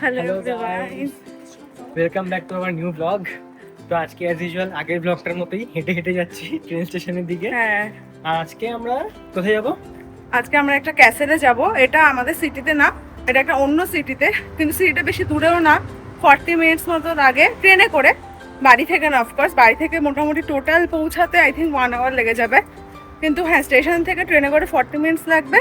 Hello guys, welcome back to our new blog. তো আজকে as usual আগের ব্লগটার মতোই হেঁটে হেঁটে যাচ্ছি ট্রেন স্টেশনের দিকে। হ্যাঁ, আর আজকে আমরা কোথায় যাব? আজকে আমরা একটা ক্যাসেলে যাব। এটা আমাদের সিটিতে না, এটা একটা অন্য সিটিতে, কিন্তু সিটিটা বেশি দূরেও না, 40 মিনিটস মতো লাগে ট্রেনে করে। বাড়ি থেকে না, অফকোর্স বাড়ি থেকে মোটামুটি টোটাল পৌঁছাতে আই থিঙ্ক 1 আওয়ার লেগে যাবে, কিন্তু হ্যাঁ স্টেশন থেকে ট্রেনে করে 40 মিনিটস লাগবে।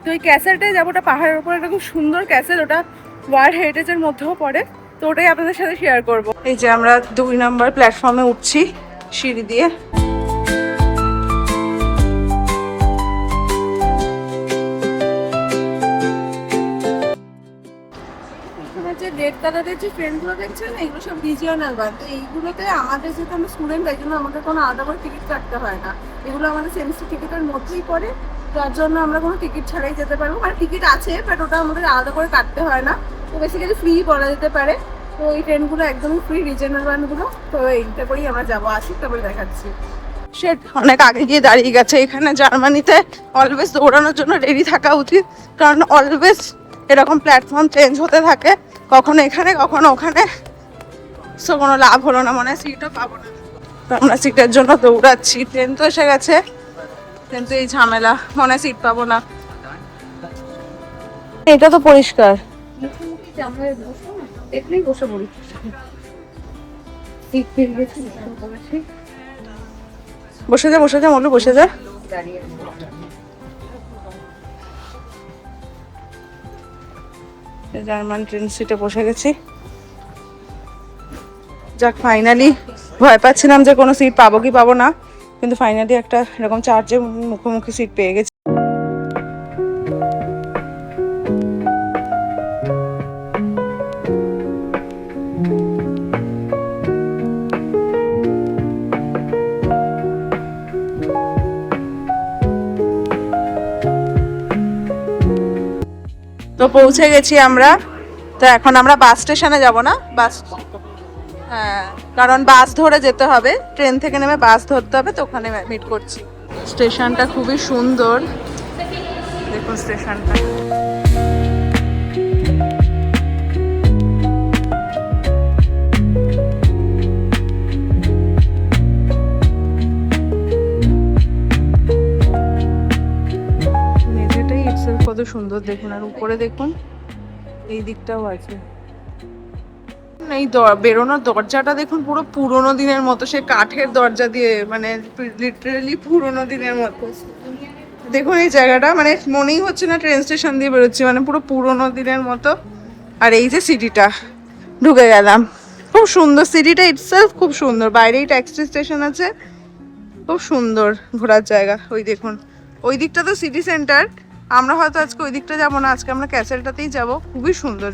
তো ওই ক্যাসেলটায় যাবো, ওটা পাহাড়ের উপর একটা খুব সুন্দর ক্যাসেল, ওটা ওয়ার্ল্ড হেরিটেজের মধ্যেও পড়ে। তো ওটাই আপনাদের সাথে শেয়ার করব। এই যে আমরা 2 নম্বর প্ল্যাটফর্মে উঠছি সিঁড়ি দিয়ে। যে রেড কালারের যে ট্রেনগুলো দেখছেন না, এগুলো সব রিজিওনাল বাস। তো এইগুলোতে আমাদের যেহেতু আমরা স্টুডেন্ট, তাই জন্য আমাদের কোনো আলাদা করে টিকিট কাটতে হয় না। এগুলো আমাদের সেমিস্টার টিকিটের মধ্যেই পড়ে, যার জন্য আমরা কোনো টিকিট ছাড়াই যেতে পারবো। মানে টিকিট আছে, বাট ওটা আমাদের আলাদা করে কাটতে হয় না। তো বেসিক্যালি ফ্রি বলা যেতে পারে। তো এই ট্রেনগুলো একদমই ফ্রি, রিজিওনাল বাসগুলো। তো এইটা করেই আমরা যাবো, আসি তারপরে দেখাচ্ছি। সে অনেক আগে গিয়ে দাঁড়িয়ে গেছে। এখানে জার্মানিতে অলওয়েজ দৌড়ানোর জন্য রেডি থাকা উচিত, কারণ অলওয়েজ এরকম প্ল্যাটফর্ম চেঞ্জ হতে থাকে, কখনো এখানে কখনো ওখানে। সো কোনো লাভ হলো না, মনে হয় সিটও পাবো না। তো আমরা সিটের জন্য দৌড়াচ্ছি। ট্রেন তো এসে গেছে, কিন্তু এই ঝামেলা, মনে হয় সিট পাবো না। এটা তো পরিষ্কার, দেখলেই বসে পড়ি। বসে যা, বসে যা মলু, বসে যা। জার্মান ট্রেন সিটে বসে গেছি। যাক, ফাইনালি। ভয় পাচ্ছিলাম যে কোনো সিট পাবো কি পাবো না, কিন্তু ফাইনালি একটা এরকম চার্জে মুখোমুখি সিট পেয়ে গেছি। তো পৌঁছে গেছি আমরা। তো এখন আমরা বাস স্টেশনে যাব না, বাস, হ্যাঁ, কারণ বাস ধরে যেতে হবে, ট্রেন থেকে নেমে বাস ধরতে হবে। তো ওখানে মিট করছি। স্টেশনটা খুবই সুন্দর, দেখুন স্টেশনটা। মেঝেটাই ইটসেলফ কত সুন্দর দেখুন, আর উপরে দেখুন এই দিকটাও আছে। এই বেরোনোর দরজাটা দেখুন, পুরো পুরোনো দিনের মতো, সে কাঠের দরজা দিয়ে, মানে লিটারালি পুরোনো দিনের মতো। দেখুন এই জায়গাটা, মানে মনেই হচ্ছে না ট্রেন স্টেশন দিয়ে বেরোচ্ছি, মানে পুরো পুরোনো দিনের মতো। আর এই যে সিটিটা, ঢুকে গেলাম। খুব সুন্দর সিটিটা, ইটসেলফ খুব সুন্দর। বাইরেই ট্যাক্সি স্টেশন আছে, খুব সুন্দর ঘোরার জায়গা। ওই দেখুন ওই দিকটা তো সিটি সেন্টার। আমরা হয়তো আজকে ওই দিকটা যাবো না, আজকে আমরা ক্যাসেলটাতেই যাব। খুবই সুন্দর,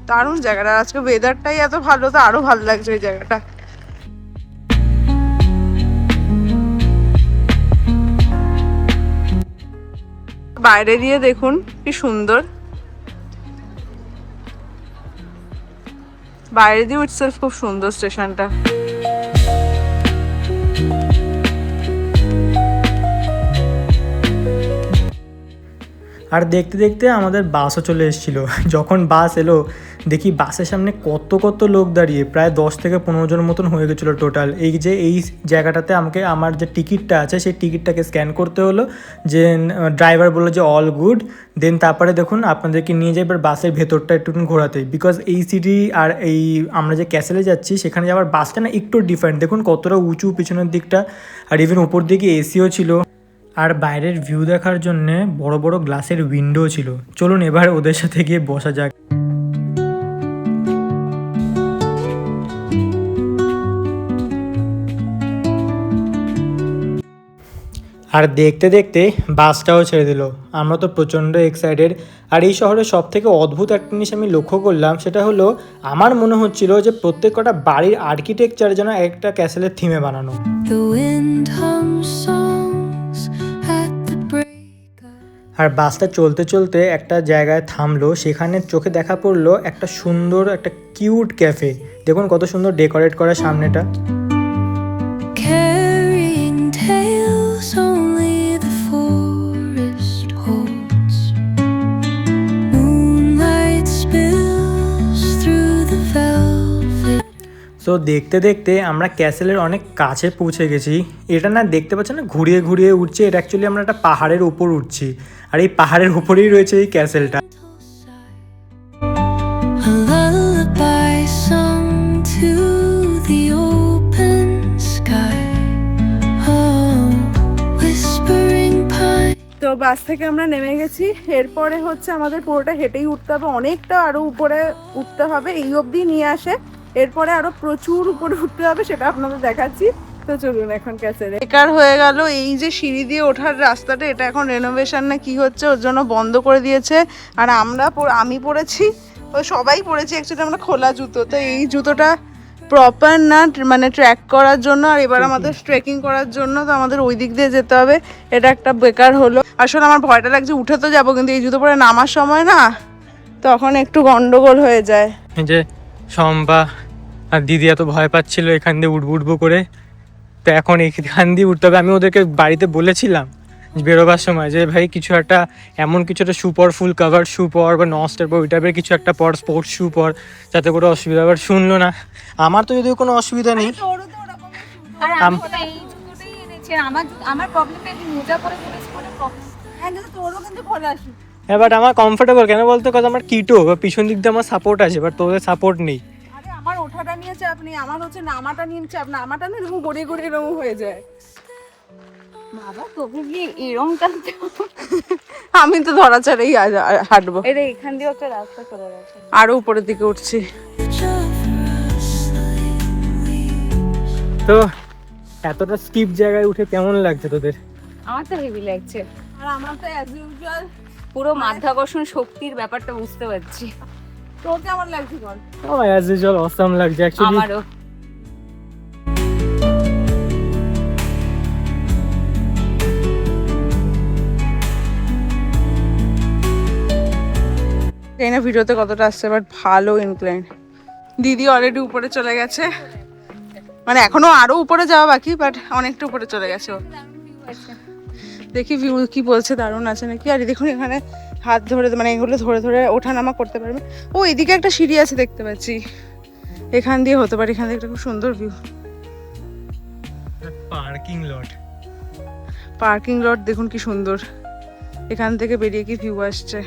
দারুণ জায়গাটা। আজকে ওয়েদারটাই এত ভালো, তো আরো ভালো লাগছে ওই জায়গাটা। বাইরে দিয়ে দেখুন কি সুন্দর, বাইরে দিয়ে ইটসেলফ খুব সুন্দর স্টেশনটা। আর দেখতে দেখতে আমাদের বাসও চলে এসেছিলো। যখন বাস এলো দেখি বাসের সামনে কত কত লোক দাঁড়িয়ে, প্রায় 10 থেকে 15 জনের মতন হয়ে গেছিলো টোটাল। এই যে এই জায়গাটাতে আমাকে আমার যে টিকিটটা আছে সেই টিকিটটাকে স্ক্যান করতে হলো, যে ড্রাইভার বললো যে অল গুড। দেন তারপরে দেখুন আপনাদেরকে নিয়ে যাই এবার বাসের ভেতরটা একটু ঘোরাতে, বিকজ এই সিটি আর এই আমরা যে ক্যাসেলে যাচ্ছি সেখানে যাওয়ার বাসটা না একটু ডিফারেন্ট। দেখুন কতটা উঁচু পিছনের দিকটা, আর ইভেন উপর দিকে এসিও ছিল, আর বাইরের ভিউ দেখার জন্যে বড় বড় গ্লাসের উইন্ডো ছিল। চলুন এবার ওদের সাথে গিয়ে বসা যাক। আর দেখতে দেখতে বাসটাও ছেড়ে দিল। আমরা তো প্রচণ্ড এক্সাইটেড। আর এই শহরের সব থেকে অদ্ভুত একটা জিনিস আমি লক্ষ্য করলাম, সেটা হলো আমার মনে হচ্ছিল যে প্রত্যেক কটা বাড়ির আর্কিটেকচার যেন একটা ক্যাসেলের থিমে বানানো। আর বাসটা চলতে চলতে একটা জায়গায় থামলো, সেখানে চোখে দেখা পড়লো একটা সুন্দর একটা কিউট ক্যাফে। দেখুন কত সুন্দর ডেকোরেট করা সামনেটা। সো দেখতে দেখতে আমরা ক্যাসেলের অনেক কাছে পৌঁছে গেছি। এটা না দেখতে পাচ্ছেন না ঘুরিয়ে ঘুরিয়ে উঠছে, এটা অ্যাকচুয়ালি আমরা একটা পাহাড়ের উপর উঠছি, আর এই পাহাড়ের উপরেই রয়েছে এই ক্যাসেলটা। A lullaby sung to the open sky. Oh, whispering pine. তো বাস থেকে আমরা নেমে গেছি, এরপরে হচ্ছে আমাদের পুরোটা হেঁটেই উঠতে হবে, অনেকটা আরো উপরে উঠতে হবে, এই অবধি নিয়ে আসে, এরপরে আরো প্রচুর উপরে উঠতে হবে, সেটা আপনাদের দেখাচ্ছি। তো চলুন এখন ক্যাসেলে। বেকার হয়ে গেল এই যে সিঁড়ি দিয়ে ওঠার রাস্তাটা, এটা এখন রেনোভেশন না কি হচ্ছে ওর জন্য বন্ধ করে দিয়েছে। আর আমি পরেছি, ওই সবাই পরেছি অ্যাকচুয়ালি আমরা খোলা জুতো, তো এই জুতোটা প্রপার না মানে ট্র্যাক করার জন্য, আর এবার আমাদের ট্রেকিং করার জন্য, তো আমাদের ওই দিক দিয়ে যেতে হবে। এটা একটা বেকার হলো। আসলে আমার ভয়টা লাগছে, উঠে তো যাবো কিন্তু এই জুতো পরে নামার সময় না তখন একটু গন্ডগোল হয়ে যায়। এই যে শম্পা আর দিদি এত ভয় পাচ্ছিল এখান দিয়ে উঠবো করে, তো এখন এখান দিয়ে উঠতে হবে। আমি ওদেরকে বাড়িতে বলেছিলাম বেরোবার সময় যে ভাই কিছু একটা এমন কিছু একটা শু পর, ফুল কাভার শু পর বা নস্টের পর, ওই টাইপের কিছু একটা পর, স্পোর্টস শু পর, যাতে করে অসুবিধা। আবার শুনলো না। আমার তো যদিও কোনো অসুবিধা নেই। আর আমি তো এই জুতোটাই এনেছি, আমার প্রবলেমটা এই মোজা পরে ঘুরে পরে প্রবলেম। হ্যাঁ কিন্তু তোরও কিন্তু খোলা শু। হ্যাঁ বাট আমার কমফোর্টেবল কেন বলতো, কারণ আমার কিটো বা পিছন দিক দিয়ে আমার সাপোর্ট আছে, বাট তোদের সাপোর্ট নেই। আরে আমার ওঠাটা নিয়ে চাপ নেই, আমার হচ্ছে নামাটা নিয়ে চাপ না, নামাটা না এরকম গড়িয়ে গড়িয়ে এরকম হয়ে যায়। বাবা তবু কি এরকম টানতে আমি তো ধরা ছাড়াই হাঁটবো। এটা এখান দিয়ে একটা রাস্তা চলে গেছে। আরো উপরের দিকে উঠছি। তো এতটা স্টিপ জায়গায় উঠে কেমন লাগছে তোদের? আমার তো হেভি লাগছে, আর আমার তো অ্যাজ ইউজুয়াল পুরো মাধ্যাকর্ষণ শক্তির ব্যাপারটা বুঝতে পারছি। তোর কেমন লাগছে বল? আমার অ্যাজ ইউজুয়াল অসাম লাগছে অ্যাকচুয়ালি। আমারও। জানি না ভিডিওতে কতটা আসছে, বাট ভালো ইনক্লাইন। দিদি অলরেডি উপরে চলে গেছে, মানে এখনো আরো উপরে যাওয়া বাকি, বাট অনেকটা উপরে চলে গেছে ও। দেখি ভিউ কি বলছে, দারুণ আছে নাকি। আর দেখুন এখানে হাত ধরে মানে এগুলো ধরে ধরে ওঠানামা করতে পারবে। ও এদিকে একটা সিঁড়ি আছে দেখতে পাচ্ছি, এখান দিয়ে হতে পারে। এখান থেকে একটা খুব সুন্দর ভিউ। পার্কিং লট দেখুন কি সুন্দর, এখান থেকে বেরিয়ে কি ভিউ আসছে।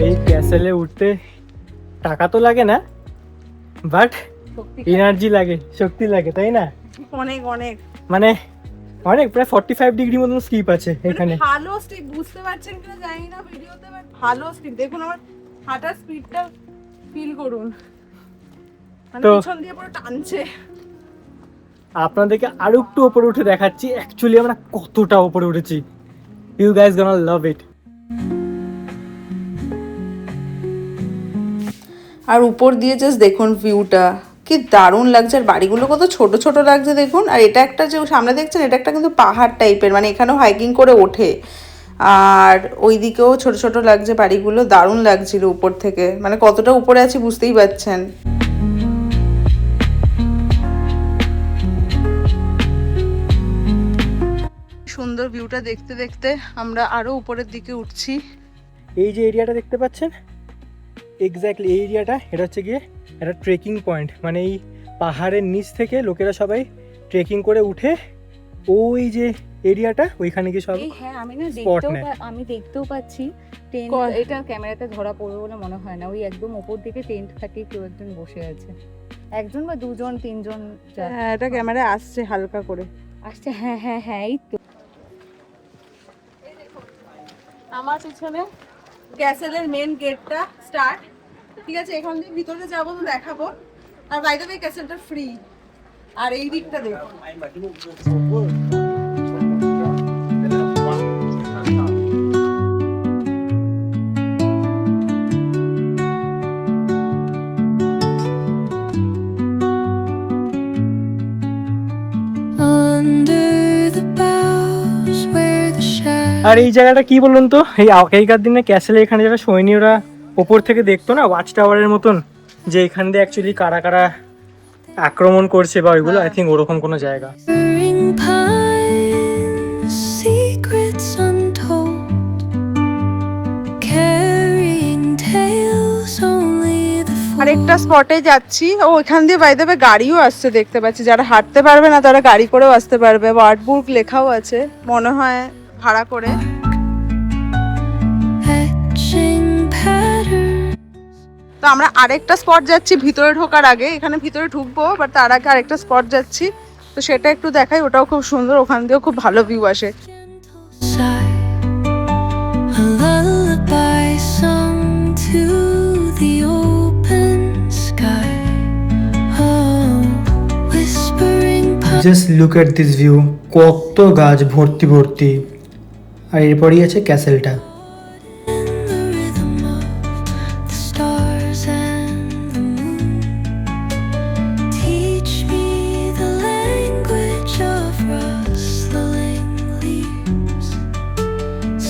এই ক্যাসেলে উঠতে টাকা তো লাগে না, বাট এনার্জি লাগে, শক্তি লাগে, তাই না? অনেক অনেক মানে অনেক, প্রায় 45 ডিগ্রি মতন স্লিপ আছে এখানে। ভালো স্টিপ, বুঝতে পারছেন কিনা জানি না ভিডিওতে, বাট ভালো স্টিপ। দেখুন আমার হাঁটার স্পিডটা ফিল করুন, মানে তো পিছন দিয়ে পুরো টানছে। আপনাদেরকে আরো একটু উপরে উঠে দেখাচ্ছি অ্যাকচুয়ালি আমরা কতটা উপরে উঠেছি। ইউ গাইস গোনা লাভ ইট। আর উপর দিয়ে জাস্ট দেখুন ভিউটা কি দারুণ লাগছে, আর বাড়িগুলো কত ছোট ছোট লাগছে দেখুন। আর এটা একটা যে সামনে দেখছেন, এটা একটা কিন্তু পাহাড় টাইপের, মানে এখানেও হাইকিং করে ওঠে। আর ওই দিকেও ছোট ছোট লাগছে বাড়িগুলো, দারুণ লাগছিল উপর থেকে, মানে কতটা উপরে আছি বুঝতেই পারছেন। সুন্দর ভিউটা দেখতে দেখতে আমরা আরো উপরের দিকে উঠছি। এই যে এরিয়াটা দেখতে পাচ্ছেন, এক্স্যাক্টলি এই এরিয়াটা, এটা হচ্ছে গিয়ে একটা ট্রেকিং পয়েন্ট। মানে এই পাহাড়ের নিচ থেকে লোকেরা সবাই ট্রেকিং করে উঠে ওই যে এরিয়াটা, ওইখানে গিয়ে সব হ্যাঁ আমি না spot নেয়। আমি দেখতেও পাচ্ছি টেন্ট, এটা ক্যামেরাতে ধরা পড়বে বলে মনে হয় না। ওই একদম উপর দিকে টেন্ট খাটিয়ে কেউ একজন বসে আছে, একজন বা দুজন তিনজন হ্যাঁ এটা ক্যামেরায় আসছে হালকা করে আসছে। হ্যাঁ হ্যাঁ হ্যাঁ এই তো আমার পিছনে ক্যাসেলের মেন গেটটা স্টার্ট। ঠিক আছে, এখান থেকে ভিতরে যাবো তো দেখাবো। আর বাইরে থেকে ক্যাসেলটা ফ্রি। আর এই দিকটা দেখো, Under the boughs where the shadows আর এই জায়গাটা কি বলুন তো, এই আগেকার দিনে ক্যাসেলে এখানে যারা সৈনিকরা ওপর থেকে দেখতো না ওয়াচ টাওয়ারের মতন, যে এখান দিয়ে অ্যাকচুয়ালি কারা কারা আক্রমণ করছে বা ওইগুলো, আই থিঙ্ক ওরকম কোনো জায়গা। pines seek আরেকটা স্পটে যাচ্ছি, ও ওইখান দিয়ে বাই দ্য ওয়ে গাড়িও আসছে দেখতে পাচ্ছি, যারা হাঁটতে পারবে না তারা গাড়ি করেও আসতে পারবে। ওয়ার্ডবুক লেখাও আছে, মনে হয় ভাড়া করে। etching patterns. তো আমরা আরেকটা স্পট যাচ্ছি ভিতরে ঢোকার আগে, এখানে ভিতরে ঢুকবো বাট তার আগে আরেকটা স্পট যাচ্ছি, তো সেটা একটু দেখাই। ওটাও খুব সুন্দর, ওখান দিয়েও খুব ভালো ভিউ আসে। Sigh, a lullaby sung to the open sky. Oh, whispering just look at this view, কত গাছ ভর্তি ভর্তি। আর এরপরই আছে ক্যাসেলটা। in the rhythm of the stars and the moon. Teach me the language of rustling leaves,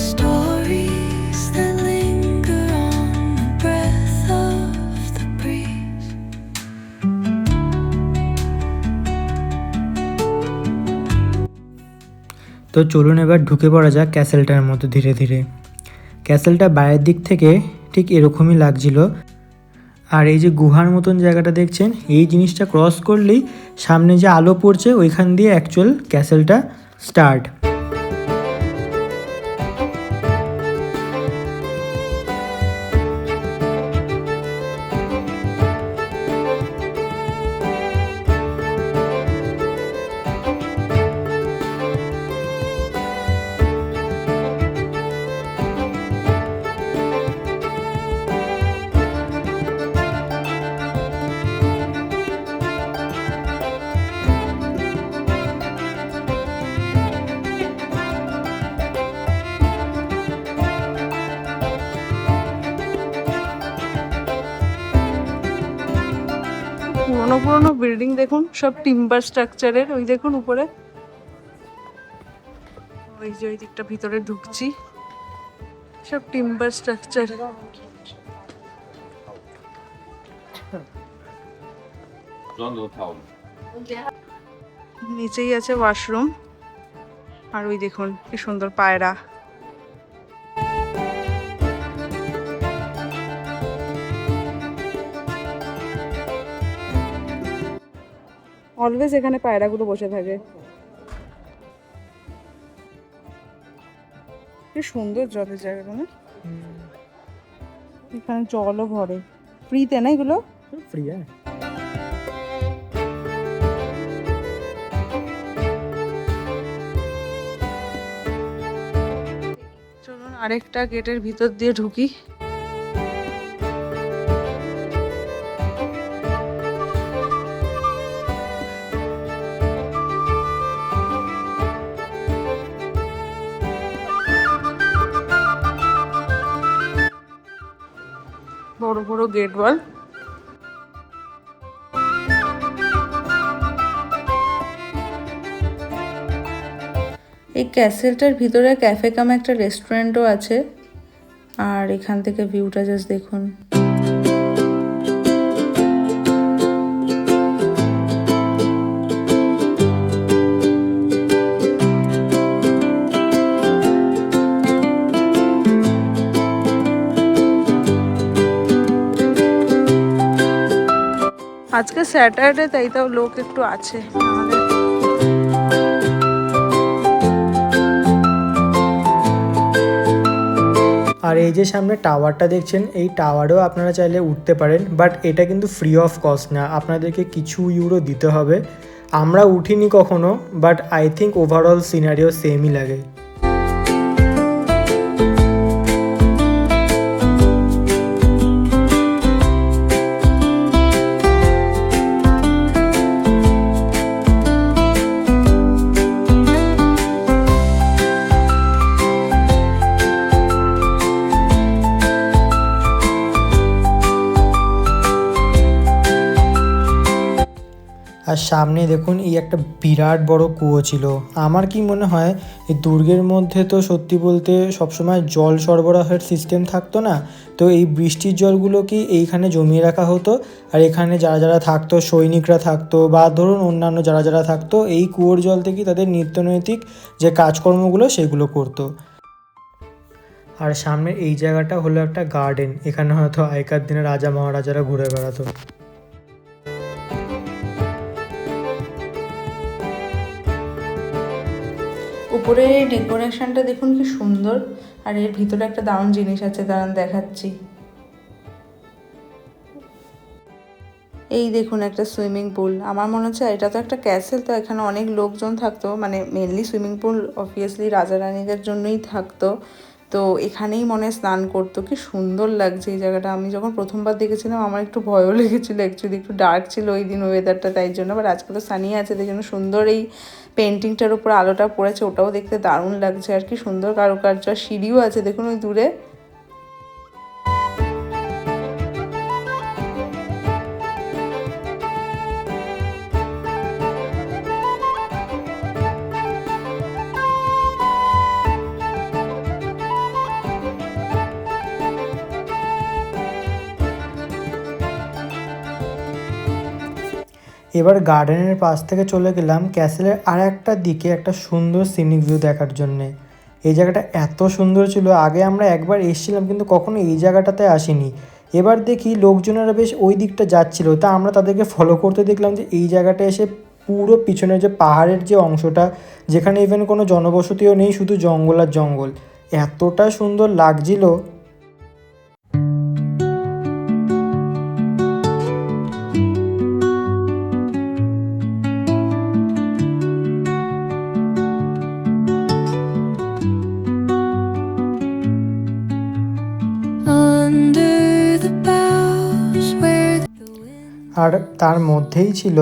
stories that linger on the breath of the breeze. তো চলুন এবার ঢুকে পড়া যাক ক্যাসেলটার মধ্যে ধীরে ধীরে। ক্যাসেলটা বাইরের দিক থেকে ঠিক এরকমই লাগছিল। আর এই যে গুহার মতন জায়গাটা দেখছেন, এই জিনিসটা ক্রস করলেই সামনে যে আলো পড়ছে ওইখান দিয়ে অ্যাকচুয়াল ক্যাসেলটা স্টার্ট। পুরোনো পুরোনো বিল্ডিং দেখুন, সব টিম্বার স্ট্রাকচারের। ওই দেখুন উপরে, ওই যে ওই দিকটা ভিতরে ঢুকছি, সব টিম্বার স্ট্রাকচার। নিচেই আছে ওয়াশরুম। আর ওই দেখুন কি সুন্দর পায়রা। অলওয়েজ এখানে পায়রাগুলো বসে থাকে। কি সুন্দর জলের জায়গাটা না, এখানে জলও ভরে ফ্রিতে না এগুলো। ফ্রি চলুন আরেকটা গেটের ভিতর দিয়ে ঢুকি। বড় বড় গেট ওয়াল। এই ক্যাসেলটার ভিতরে ক্যাফে কাম একটা রেস্টুরেন্টও আছে। আর এখান থেকে ভিউটা জাস্ট দেখুন। আজকে স্যাটারডে, তাই তাও লোক একটু আছে। আর এই যে সামনে টাওয়ারটা দেখছেন, এই টাওয়ারেও আপনারা চাইলে উঠতে পারেন, বাট এটা কিন্তু ফ্রি অফ কস্ট না, আপনাদেরকে কিছু ইউরো দিতে হবে। আমরা উঠিনি কখনো, but I think overall scenario সেমই লাগে। আর সামনে দেখুন এই একটা বিরাট বড় কুয়ো ছিল। আমার কি মনে হয় এই দুর্গের মধ্যে তো সত্যি বলতে সবসময় জল সরবরাহের সিস্টেম থাকতো না, তো এই বৃষ্টির জলগুলো কি এইখানে জমিয়ে রাখা হতো, আর এখানে যারা যারা থাকতো, সৈনিকরা থাকতো বা ধরুন অন্যান্য যারা যারা থাকতো, এই কুয়োর জল থেকেই তাদের নিত্যনৈতিক যে কাজকর্মগুলো সেগুলো করতো। আর সামনে এই জায়গাটা হলো একটা গার্ডেন, এখানে হয়তো আগেকার দিনে রাজা মহারাজারা ঘুরে বেড়াতো। উপরের এই ডেকোরেশনটা দেখুন কি সুন্দর, আর এর ভিতরে একটা দারুণ জিনিস আছে, দাঁড়ান দেখাচ্ছি। এই দেখুন একটা সুইমিং পুল, আমার মনে হচ্ছে এটা তো একটা ক্যাসেল, তো এখানে অনেক লোকজন থাকতো, মানে মেনলি সুইমিং পুল অবভিয়াসলি রাজা রানীদের জন্যই থাকতো, তো এখানেই মনে হয় স্নান করতো। কি সুন্দর লাগছে এই জায়গাটা। আমি যখন প্রথমবার দেখেছিলাম আমার একটু ভয়ও লেগেছিলো, অ্যাকচুয়ালি একটু ডার্ক ছিল ওই দিন ওয়েদারটা, তাই জন্য। বাট আজকে তো সানি আছে, তাই জন্য সুন্দর এই পেন্টিংটার উপর আলোটা পড়েছে, ওটাও দেখতে দারুণ লাগছে। আর কি সুন্দর কারুকার্য, আর সিঁড়িও আছে দেখুন ওই দূরে। এবার গার্ডেনের পাশ থেকে চলে গেলাম ক্যাসেলের আর একটা দিকে, একটা সুন্দর সিনিক ভিউ দেখার জন্যে। এই জায়গাটা এত সুন্দর ছিল, আগে আমরা একবার এসেছিলাম কিন্তু কখনো এই জায়গাটাতে আসিনি। এবার দেখি লোকজনেরা বেশ ওই দিকটা যাচ্ছিল, তা আমরা তাদেরকে ফলো করতে দেখলাম যে এই জায়গাটা এসে পুরো পিছনে যে পাহাড়ের যে অংশটা, যেখানে ইভেন কোনো জনবসতিও নেই, শুধু জঙ্গল আর জঙ্গল, এতটা সুন্দর লাগছিল। Under the boughs where the wind আর তার মধ্যেই ছিল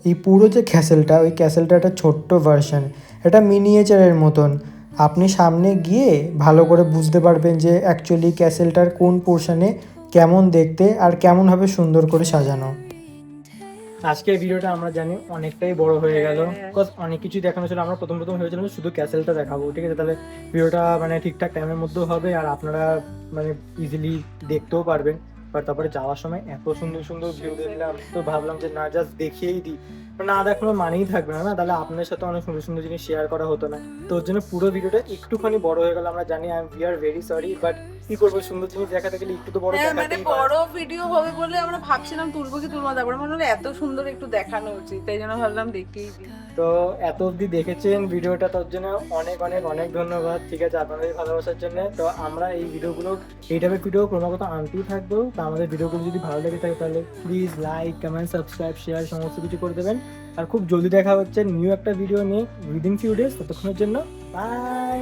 এই পুরো যে ক্যাসেলটা, ওই ক্যাসেলটা একটা ছোট্ট ভার্সন, এটা মিনিয়েচারের মতন। আপনি সামনে গিয়ে ভালো করে বুঝতে পারবেন যে অ্যাকচুয়ালি ক্যাসেলটার কোন পোর্শনে কেমন দেখতে আর কেমনভাবে সুন্দর করে সাজানো। আজকের ভিডিওটা আমরা জানি অনেকটাই বড় হয়ে গেল, বিকজ অনেক কিছু দেখানো ছিল। আমরা প্রথম ভেবেছিলাম শুধু ক্যাসেলটা দেখাবো, ঠিক আছে, তাহলে ভিডিওটা মানে ঠিকঠাক টাইমের মধ্যেও হবে আর আপনারা মানে ইজিলি দেখতেও পারবেন। বাট তারপরে যাওয়ার সময় এত সুন্দর সুন্দর ভিউ দেখলাম, তো ভাবলাম যে না, জাস্ট দেখিয়েই দিই, না দেখানোর মানেই থাকবে না, তাহলে আপনার সাথে অনেক সুন্দর সুন্দর জিনিস শেয়ার করা হতো না। তো ওর জন্য পুরো ভিডিওটা একটুখানি বড় হয়ে গেল, আমরা জানি। We are very sorry, but কি করবো, সুন্দর জিনিস দেখাতে গেলে একটু তো বড় হ্যাঁ, মানে দেখাতেই বড় ভিডিও হবে বলে আমরা ভাবছিলাম তুলবো কি তুলবো, তারপরে মনে হলো এত সুন্দর একটু দেখানো উচিত, তাই জন্য ভাবলাম দেখেই দিই। তো এত অবধি দেখেছেন ভিডিওটা, তার জন্য অনেক অনেক অনেক ধন্যবাদ, ঠিক আছে, আপনাদের ভালোবাসার জন্য। তো আমরা এই ভিডিওগুলো, এই টাইপের ভিডিও ক্রমাগত আনতেই থাকবো। তো আমাদের ভিডিওগুলো যদি ভালো লেগে থাকে তাহলে please like, comment, subscribe, share সমস্ত কিছু করে দেবেন। আর খুব জলদি দেখা হচ্ছে নিউ একটা ভিডিও নিয়ে উইদিন ফিউ ডেজ। ততক্ষণের জন্য বাই।